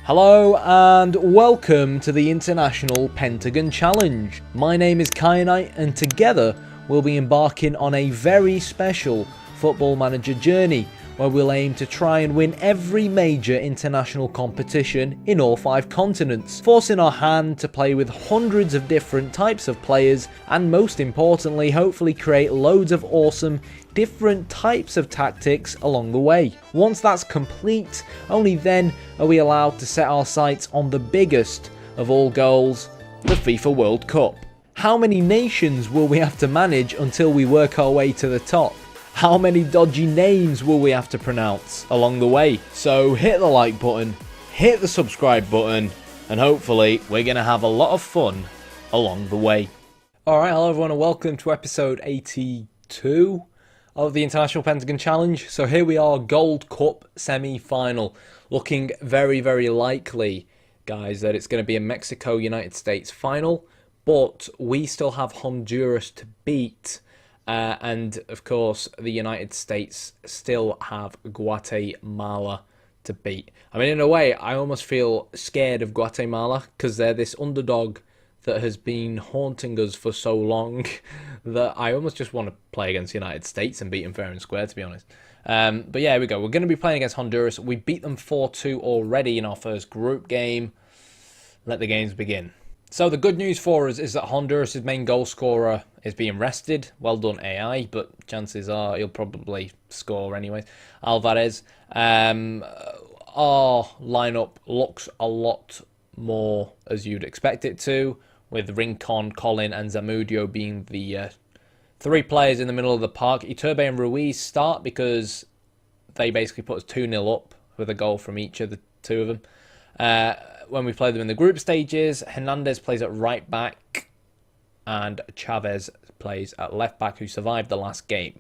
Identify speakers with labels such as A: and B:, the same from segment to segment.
A: Hello and welcome to the International Pentagon Challenge. My name is Kyanite and together we'll be embarking on a very special Football Manager journey where we'll aim to try and win every major international competition in all 5 continents, forcing our hand to play with hundreds of different types of players and most importantly hopefully create loads of awesome different types of tactics along the way. Once that's complete, only then are we allowed to set our sights on the biggest of all goals, the FIFA World Cup. How many nations will we have to manage until we work our way to the top? How many dodgy names will we have to pronounce along the way? So hit the like button, hit the subscribe button, and hopefully we're going to have a lot of fun along the way. Alright, hello everyone and welcome to episode 82 of the International Pentagon Challenge. So here we are, Gold Cup semi-final. Looking very, very likely, guys, that it's going to be a Mexico-United States final. But we still have Honduras to beat. And, of course, the United States still have Guatemala to beat. I mean, in a way, I almost feel scared of Guatemala because they're this underdog that has been haunting us for so long that I almost just want to play against the United States and beat them fair and square, to be honest. But yeah, here we go. We're going to be playing against Honduras. We beat them 4-2 already in our first group game. Let the games begin. So the good news for us is that Honduras' main goal scorer is being rested. Well done, AI, but chances are he'll probably score anyways. Alvarez. Our lineup looks a lot more as you'd expect it to, with Rincon, Colin and Zamudio being the 3 players in the middle of the park. Iturbe and Ruiz start because they basically put us 2-0 up with a goal from each of the 2 of them. When we play them in the group stages, Hernandez plays at right back and Chavez plays at left back, who survived the last game.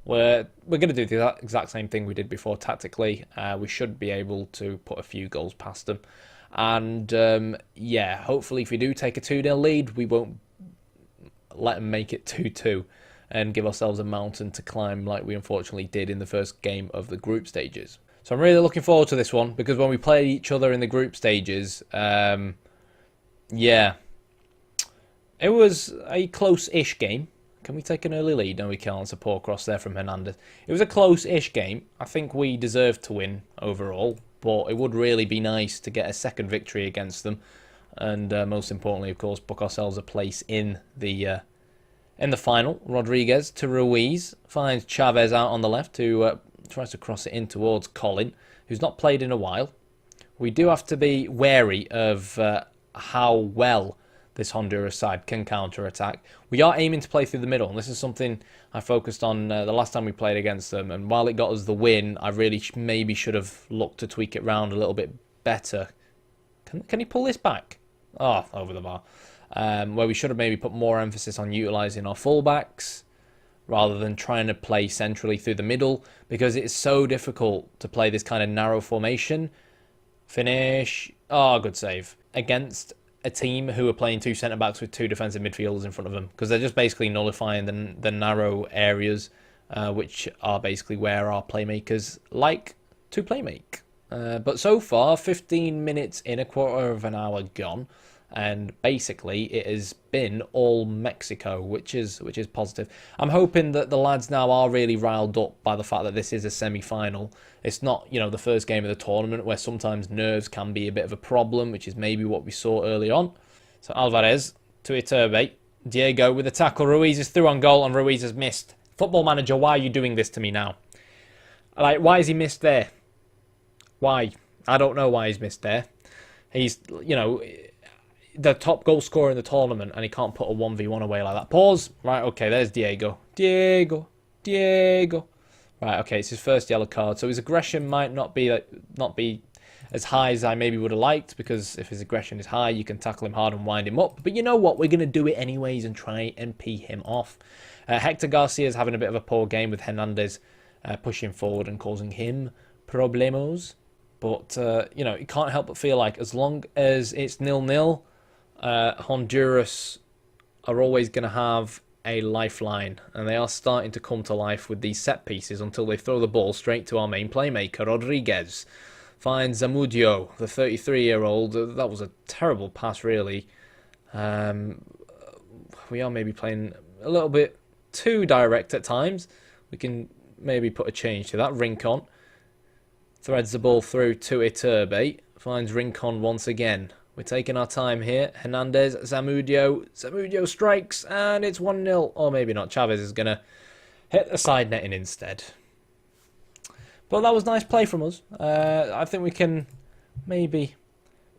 A: We're going to do the exact same thing we did before tactically. We should be able to put a few goals past them. And yeah, hopefully if we do take a 2-0 lead, we won't let them make it 2-2 and give ourselves a mountain to climb like we unfortunately did in the first game of the group stages. So I'm really looking forward to this one because when we play each other in the group stages, yeah, it was a close-ish game. Can we take an early lead? No, we can't. It's a poor cross there from Hernandez. It was a close-ish game. I think we deserved to win overall, but it would really be nice to get a second victory against them, and most importantly, of course, book ourselves a place in the final. Rodriguez to Ruiz finds Chavez out on the left, who tries to cross it in towards Colin, who's not played in a while. We do have to be wary of how well this Honduras side can counter-attack. We are aiming to play through the middle, and this is something I focused on the last time we played against them, and while it got us the win, I really maybe should have looked to tweak it round a little bit better. Can he pull this back? Oh, over the bar. Where we should have maybe put more emphasis on utilising our fullbacks rather than trying to play centrally through the middle, because it's so difficult to play this kind of narrow formation. Finish. Oh, good save. Against a team who are playing 2 centre-backs with 2 defensive midfielders in front of them, because they're just basically nullifying the narrow areas, which are basically where our playmakers like to playmake. But so far, 15 minutes in, a quarter of an hour gone, and basically it has been all Mexico, which is positive. I'm hoping that the lads now are really riled up by the fact that this is a semi-final. It's not, you know, the first game of the tournament where sometimes nerves can be a bit of a problem, which is maybe what we saw early on. So Alvarez to Iturbe. Diego with the tackle. Ruiz is through on goal and Ruiz has missed. Football Manager, why are you doing this to me now? Like, why has he missed there? Why? I don't know why he's missed there. He's, you know, the top goal scorer in the tournament and he can't put a 1v1 away like that. Pause. Right, okay, there's Diego. Diego. Right, okay, it's his first yellow card, so his aggression might not be as high as I maybe would have liked, because if his aggression is high, you can tackle him hard and wind him up. But you know what? We're going to do it anyways and try and pee him off. Hector Garcia is having a bit of a poor game with Hernandez pushing forward and causing him problemos. But, you know, you can't help but feel like as long as it's 0-0, Honduras are always going to have a lifeline, and they are starting to come to life with these set pieces until they throw the ball straight to our main playmaker, Rodriguez. finds Zamudio, the 33-year-old. That was a terrible pass, really. We are maybe playing a little bit too direct at times. We can maybe put a change to that. Rincon threads the ball through to Iturbe. Finds Rincon once again. We're taking our time here. Hernandez, Zamudio. Zamudio strikes, and it's 1-0. Or maybe not. Chavez is going to hit the side netting instead. But that was nice play from us. I think we can maybe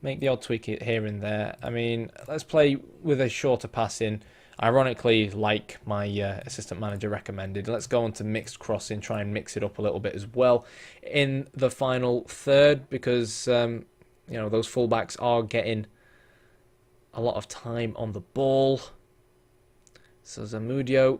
A: make the odd tweak here and there. I mean, let's play with a shorter passing. Ironically, like my assistant manager recommended, let's go on to mixed crossing, try and mix it up a little bit as well in the final third, because you know, those fullbacks are getting a lot of time on the ball. So Zamudio,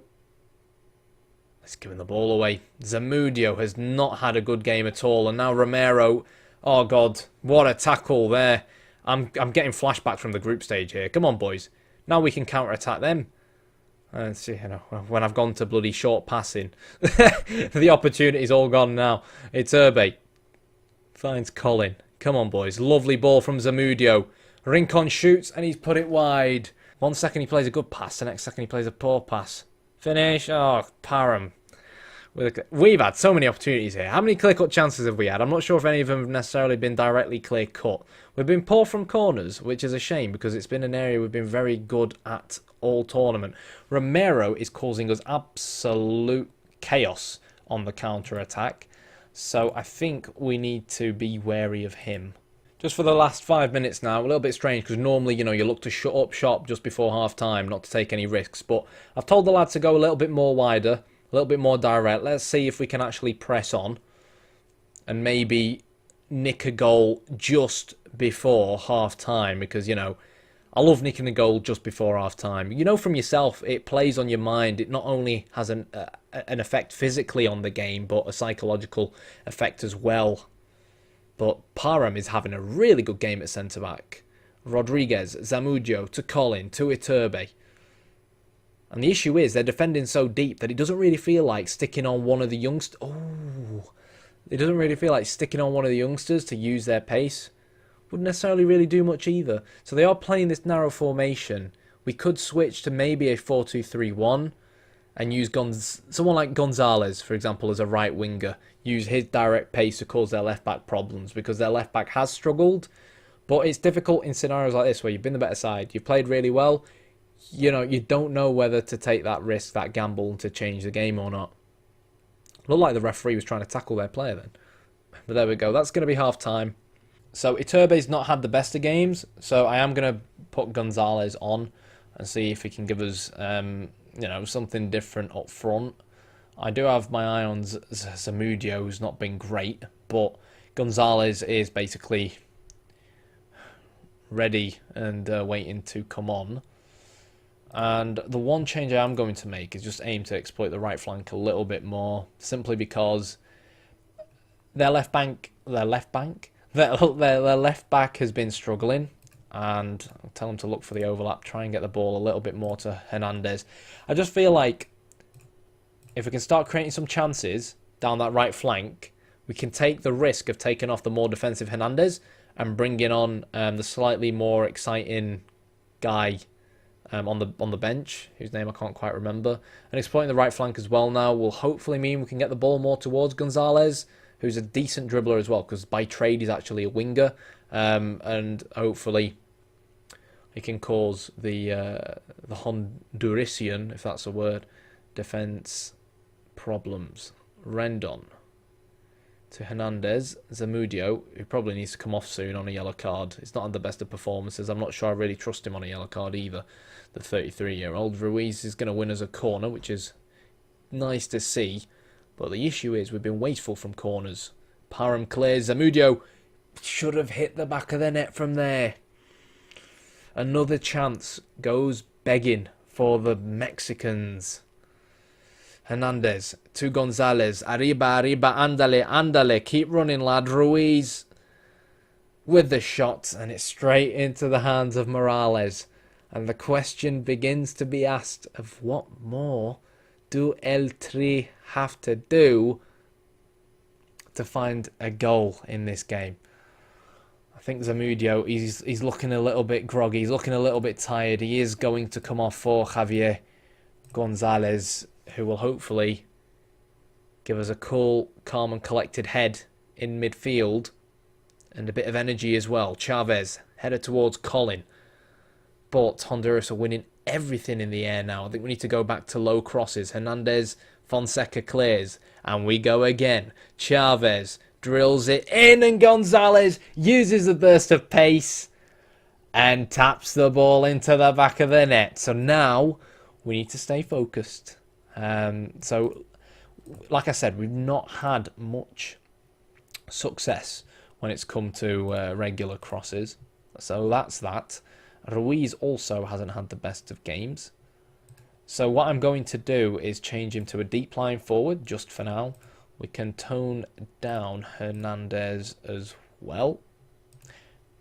A: let's give him the ball away. Zamudio has not had a good game at all, and now Romero. Oh God, what a tackle there! I'm getting flashbacks from the group stage here. Come on, boys. Now we can counter-attack them. And see, you know, when I've gone to bloody short passing, the opportunity's all gone now. It's Iturbe. Finds Colin. Come on, boys. Lovely ball from Zamudio. Rincon shoots, and he's put it wide. 1 second he plays a good pass, the next second he plays a poor pass. Finish. Oh, Parham. We've had so many opportunities here. How many clear-cut chances have we had? I'm not sure if any of them have necessarily been directly clear-cut. We've been poor from corners, which is a shame because it's been an area we've been very good at all tournament. Romero is causing us absolute chaos on the counter-attack, so I think we need to be wary of him. Just for the last 5 minutes now, a little bit strange because normally, you know, you look to shut up shop just before half-time, not to take any risks, but I've told the lads to go a little bit more wider, a little bit more direct. Let's see if we can actually press on and maybe nick a goal just before half-time, because, you know, I love nicking a goal just before half-time. You know from yourself, it plays on your mind. It not only has an effect physically on the game, but a psychological effect as well. But Parham is having a really good game at centre-back. Rodriguez, Zamudio, to Colin, to Iturbe. And the issue is they're defending so deep that it doesn't really feel like sticking on one of the youngsters. Oh, it doesn't really feel like sticking on one of the youngsters to use their pace. Wouldn't necessarily really do much either. So they are playing this narrow formation. We could switch to maybe a 4-2-3-1 and use someone like Gonzalez, for example, as a right winger. Use his direct pace to cause their left back problems, because their left back has struggled. But it's difficult in scenarios like this where you've been the better side. You've played really well. You know, you don't know whether to take that risk, that gamble, to change the game or not. Looked like the referee was trying to tackle their player then. But there we go. That's going to be half-time. So Iturbe's not had the best of games, so I am going to put Gonzalez on and see if he can give us, you know, something different up front. I do have my eye on Zamudio, who's not been great, but Gonzalez is basically ready and waiting to come on. And the one change I am going to make is just aim to exploit the right flank a little bit more, simply because their left back has been struggling, and I'll tell them to look for the overlap, try and get the ball a little bit more to Hernandez. I just feel like if we can start creating some chances down that right flank, we can take the risk of taking off the more defensive Hernandez and bringing on the slightly more exciting guy on the bench, whose name I can't quite remember. And exploiting the right flank as well now will hopefully mean we can get the ball more towards Gonzalez, who's a decent dribbler as well, because by trade he's actually a winger. And hopefully he can cause the Hondurasian, if that's a word, defence problems. Rendon to Hernandez. Zamudio, who probably needs to come off soon on a yellow card. He's not had the best of performances. I'm not sure I really trust him on a yellow card either, the 33-year-old. Ruiz is going to win us a corner, which is nice to see. But the issue is we've been wasteful from corners. Parham clears. Zamudio should have hit the back of the net from there. Another chance goes begging for the Mexicans. Hernandez to Gonzalez. Arriba, andale, andale. Keep running, lad. Ruiz with the shot, and it's straight into the hands of Morales. And the question begins to be asked of what more do El Tri have to do to find a goal in this game? I think Zamudio, he's looking a little bit groggy. He's looking a little bit tired. He is going to come off for Javier Gonzalez, who will hopefully give us a cool, calm and collected head in midfield. And a bit of energy as well. Chavez headed towards Colin. But Honduras are winning everything in the air now. I think we need to go back to low crosses. Hernandez, Fonseca clears. And we go again. Chavez drills it in, and Gonzalez uses a burst of pace and taps the ball into the back of the net. So now we need to stay focused. So, like I said, we've not had much success when it's come to regular crosses. So that's that. Ruiz also hasn't had the best of games. So what I'm going to do is change him to a deep line forward, just for now. We can tone down Hernandez as well.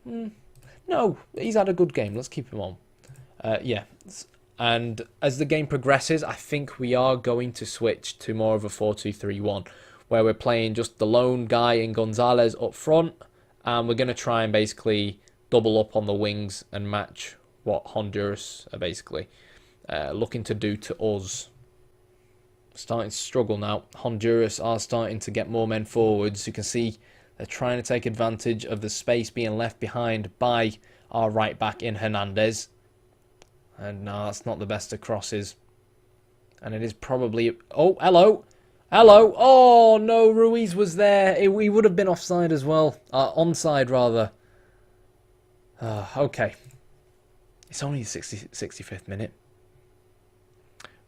A: No, he's had a good game. Let's keep him on. Yeah. And as the game progresses, I think we are going to switch to more of a 4-2-3-1, where we're playing just the lone guy in Gonzalez up front, and we're going to try and basically double up on the wings and match what Honduras are basically looking to do to us. Starting to struggle now. Honduras are starting to get more men forwards. You can see they're trying to take advantage of the space being left behind by our right back in Hernandez. And no, that's not the best of crosses. And it is probably... Oh, hello! Hello! Oh, no, Ruiz was there. He would have been offside as well. Onside, rather. Okay. It's only the 65th minute.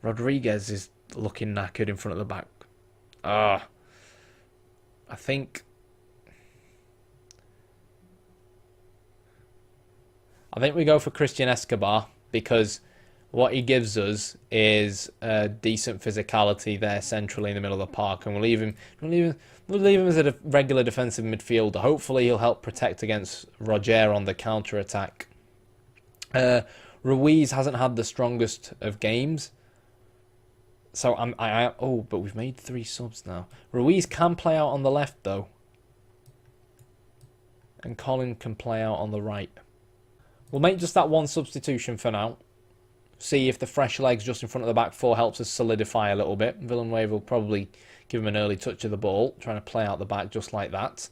A: Rodriguez is looking knackered in front of the back. I think we go for Christian Escobar, because what he gives us is a decent physicality there centrally in the middle of the park, and we'll leave him as a regular defensive midfielder. Hopefully he'll help protect against Roger on the counter-attack. Ruiz hasn't had the strongest of games. So but we've made 3 subs now. Ruiz can play out on the left though. And Colin can play out on the right. We'll make just that one substitution for now. See if the fresh legs just in front of the back 4 helps us solidify a little bit. Villanueva will probably give him an early touch of the ball, trying to play out the back just like that.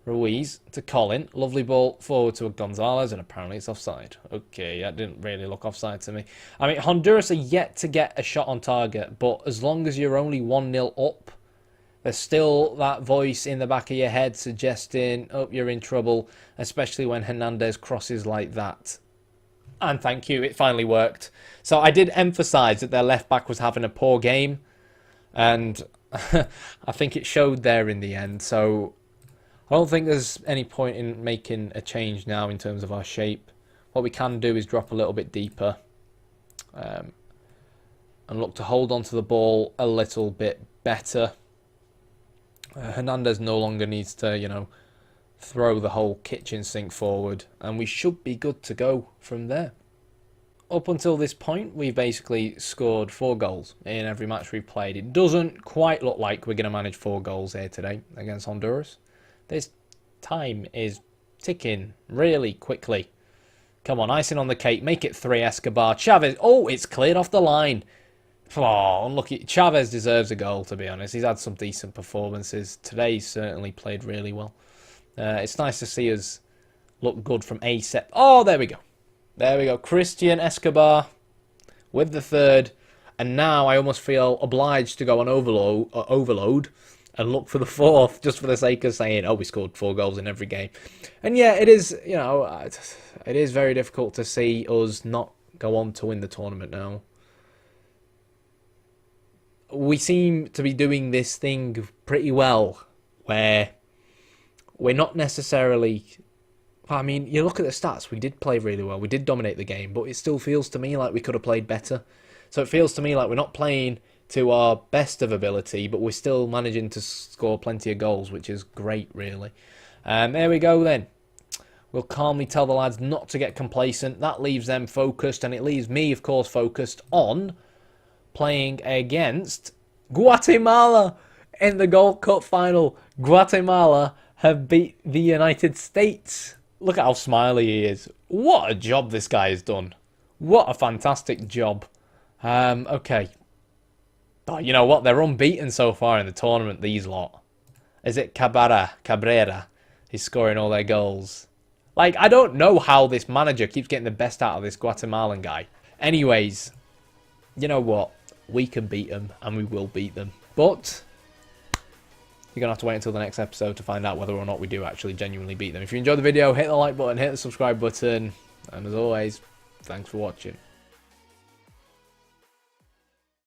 A: Ruiz to Colin. Lovely ball forward to Gonzalez, and apparently it's offside. Okay, that didn't really look offside to me. I mean, Honduras are yet to get a shot on target, but as long as you're only 1-0 up, there's still that voice in the back of your head suggesting, oh, you're in trouble, especially when Hernandez crosses like that. And thank you, it finally worked. So I did emphasise that their left-back was having a poor game, and I think it showed there in the end. So I don't think there's any point in making a change now in terms of our shape. What we can do is drop a little bit deeper and look to hold onto the ball a little bit better. Hernandez no longer needs to, throw the whole kitchen sink forward, and we should be good to go from there. Up until this point, we've basically scored 4 goals in every match we've played. It doesn't quite look like we're going to manage 4 goals here today against Honduras. This time is ticking really quickly. Come on, icing on the cake. Make it 3, Escobar. Chavez. Oh, it's cleared off the line. Oh, unlucky. Chavez deserves a goal, to be honest. He's had some decent performances. Today he's certainly played really well. It's nice to see us look good from ASEP. Oh, there we go. There we go. Christian Escobar with the 3rd. And now I almost feel obliged to go on overload and look for the 4th, just for the sake of saying, oh, we scored 4 goals in every game. And yeah, it is, it is very difficult to see us not go on to win the tournament now. We seem to be doing this thing pretty well, where we're not necessarily... I mean, you look at the stats, we did play really well, we did dominate the game, but it still feels to me like we could have played better. So it feels to me like we're not playing to our best of ability, but we're still managing to score plenty of goals, which is great, really. There we go then. We'll calmly tell the lads not to get complacent. That leaves them focused, and it leaves me, of course, focused on playing against Guatemala in the Gold Cup final. Guatemala have beat the United States. Look at how smiley he is. What a job this guy has done. What a fantastic job. Okay. But you know what? They're unbeaten so far in the tournament, these lot. Is it Cabrera? He's scoring all their goals. Like, I don't know how this manager keeps getting the best out of this Guatemalan guy. Anyways, you know what? We can beat them, and we will beat them. But you're going to have to wait until the next episode to find out whether or not we do actually genuinely beat them. If you enjoyed the video, hit the like button, hit the subscribe button. And as always, thanks for watching.